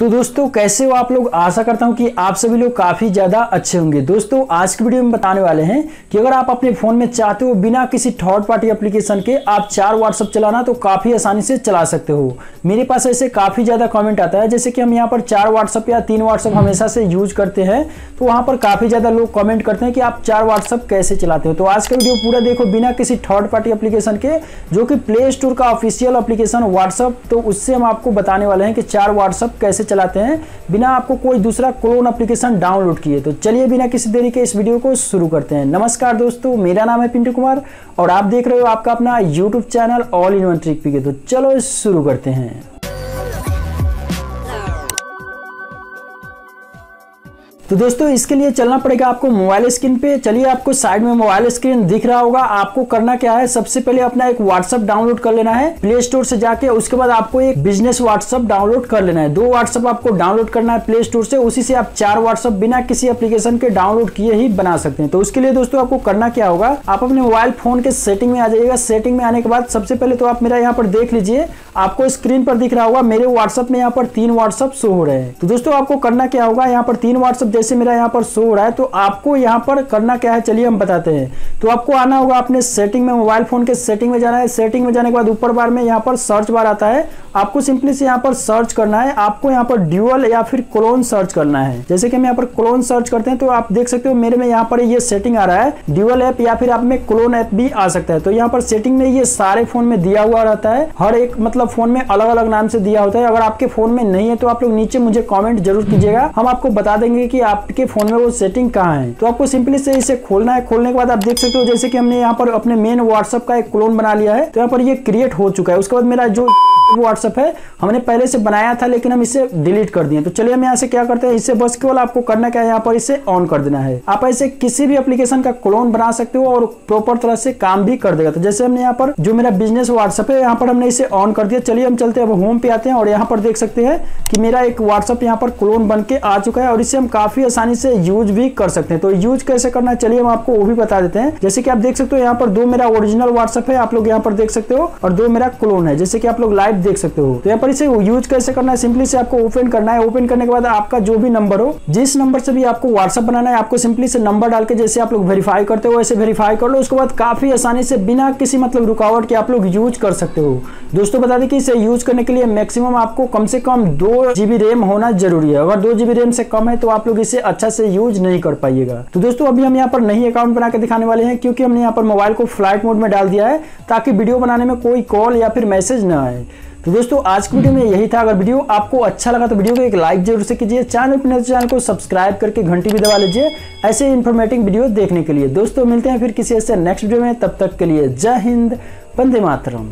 तो दोस्तों कैसे हो आप लोग। आशा करता हूं कि आप सभी लोग काफी ज्यादा अच्छे होंगे। दोस्तों आज की वीडियो में बताने वाले हैं कि अगर आप अपने फोन में चाहते हो बिना किसी थर्ड पार्टी एप्लीकेशन के आप 4 व्हाट्सएप चलाना तो काफी आसानी से चला सकते हो। मेरे पास ऐसे काफी ज्यादा कमेंट आता है, जैसे कि हम यहाँ पर 4 व्हाट्सएप या 3 व्हाट्सएप हमेशा से यूज करते हैं, तो वहां पर काफी ज्यादा लोग कमेंट करते हैं कि आप 4 व्हाट्सएप कैसे चलाते हो। तो आज का वीडियो पूरा देखो बिना किसी थर्ड पार्टी एप्लीकेशन के, जो कि प्ले स्टोर का ऑफिशियल एप्लीकेशन व्हाट्सएप, तो उससे हम आपको बताने वाले हैं कि 4 व्हाट्सएप कैसे चलाते हैं बिना आपको कोई दूसरा क्लोन एप्लीकेशन डाउनलोड किए। तो चलिए बिना किसी देरी के इस वीडियो को शुरू करते हैं। नमस्कार दोस्तों, मेरा नाम है पिंटू कुमार और आप देख रहे हो आपका अपना YouTube channel all in one trick PK. तो चलो शुरू करते हैं। तो दोस्तों इसके लिए चलना पड़ेगा आपको मोबाइल स्क्रीन पे। चलिए आपको साइड में मोबाइल स्क्रीन दिख रहा होगा। आपको करना क्या है, सबसे पहले अपना एक व्हाट्सएप डाउनलोड कर लेना है प्ले स्टोर से जाके। उसके बाद आपको एक बिजनेस व्हाट्सएप डाउनलोड कर लेना है। 2 व्हाट्सएप आपको डाउनलोड करना है प्ले स्टोर से, उसी से आप 4 व्हाट्सएप बिना किसी एप्लीकेशन के डाउनलोड किए ही बना सकते हैं। तो उसके लिए दोस्तों आपको करना क्या होगा, आप अपने मोबाइल फोन के सेटिंग में आ जाइएगा। सेटिंग में आने के बाद सबसे पहले तो आप मेरा यहाँ पर देख लीजिए, आपको स्क्रीन पर दिख रहा होगा मेरे व्हाट्सएप में यहाँ पर 3 व्हाट्सएप शो हो रहे हैं। तो दोस्तों आपको करना क्या होगा, यहाँ पर 3 व्हाट्सएप जैसे मेरा यहाँ पर शो हो रहा है, तो आपको यहाँ पर करना क्या है चलिए हम बताते हैं। तो आपको आना होगा अपने सेटिंग में, मोबाइल फोन के सेटिंग में जाना है। सेटिंग में जाने के बाद ऊपर बार में यहाँ पर सर्च बार आता है, आपको सिंपली से यहाँ पर सर्च करना है। आपको यहाँ पर ड्यूअल या फिर क्लोन सर्च करना है। जैसे कि हम यहाँ पर क्लोन सर्च करते हैं तो आप देख सकते हो मेरे में यहाँ पर ये सेटिंग आ रहा है ड्यूअल ऐप, या फिर आप में क्लोन ऐप भी आ सकता है। तो यहाँ पर सेटिंग में ये सारे फोन में दिया हुआ रहता है, हर एक मतलब फोन में अलग अलग नाम से दिया होता है। अगर आपके फोन में नहीं है तो आप लोग नीचे मुझे कमेंट जरूर कीजिएगा, हम आपको बता देंगे कि आपके फोन में वो सेटिंग कहाँ है। तो आपको सिंपली से इसे खोलना है। खोलने के बाद आप देख सकते हो जैसे कि हमने यहाँ पर अपने मेन व्हाट्सएप का एक क्लोन बना लिया है, तो यहाँ पर ये क्रिएट हो चुका है। उसके बाद मेरा जो व्हाट्सएप है हमने पहले से बनाया था लेकिन हम इसे डिलीट कर दिए। तो चलिए हम यहाँ से क्या करते हैं, इससे बस केवल आपको करना क्या है, यहाँ पर इसे ऑन कर देना है। आप ऐसे किसी भी एप्लीकेशन का क्लोन बना सकते हो और प्रॉपर तरह से काम भी कर देगा। तो जैसे हमने यहाँ पर जो मेरा बिजनेस व्हाट्सएप है यहाँ पर हमने इसे ऑन कर दिया। चलिए हम चलते हैं, अब होम पे आते हैं और यहाँ पर देख सकते हैं कि मेरा एक व्हाट्सएप यहाँ पर क्लोन बन के आ चुका है और इसे हम काफी आसानी से यूज भी कर सकते हैं। तो यूज कैसे करना है चलिए हम आपको वो भी बता देते हैं। जैसे कि आप देख सकते हो यहाँ पर 2 मेरा ओरिजिनल व्हाट्सएप है, आप लोग यहाँ पर देख सकते हो, और 2 मेरा क्लोन है, जैसे कि आप लोग लाइव देख सकते हो। तो यहाँ पर इसे यूज कैसे करना है, सिंपली से आपको ओपन करना है। ओपन करने के बाद आपका जो भी नंबर हो, जिस नंबर से भी आपको व्हाट्सएप बनाना है, आपको सिंपली से नंबर डाल के जैसे आप लोग वेरीफाई करते हो वैसे वेरीफाई कर लो। उसके बाद काफी आसानी से बिना किसी मतलब रुकावट के आप लोग यूज कर सकते हो। दोस्तों बता दें कि इसे यूज करने के लिए मैक्सिमम आपको कम से कम 2 GB रैम होना जरूरी है। अगर 2 GB रैम से कम है तो आप लोग इसे अच्छा से यूज नहीं कर पाइएगा। तो दोस्तों अभी हम यहाँ पर नई अकाउंट बना के दिखाने वाले हैं, क्योंकि हमने यहाँ पर मोबाइल को फ्लाइट मोड में डाल दिया है ताकि वीडियो बनाने में कोई कॉल या फिर मैसेज न आए। तो दोस्तों आज की वीडियो में यही था। अगर वीडियो आपको अच्छा लगा तो वीडियो को एक लाइक जरूर से कीजिए, चैनल को सब्सक्राइब करके घंटी भी दबा लीजिए ऐसे इन्फॉर्मेटिव वीडियो देखने के लिए। दोस्तों मिलते हैं फिर किसी ऐसे नेक्स्ट वीडियो में, तब तक के लिए जय हिंद, वंदे मातरम।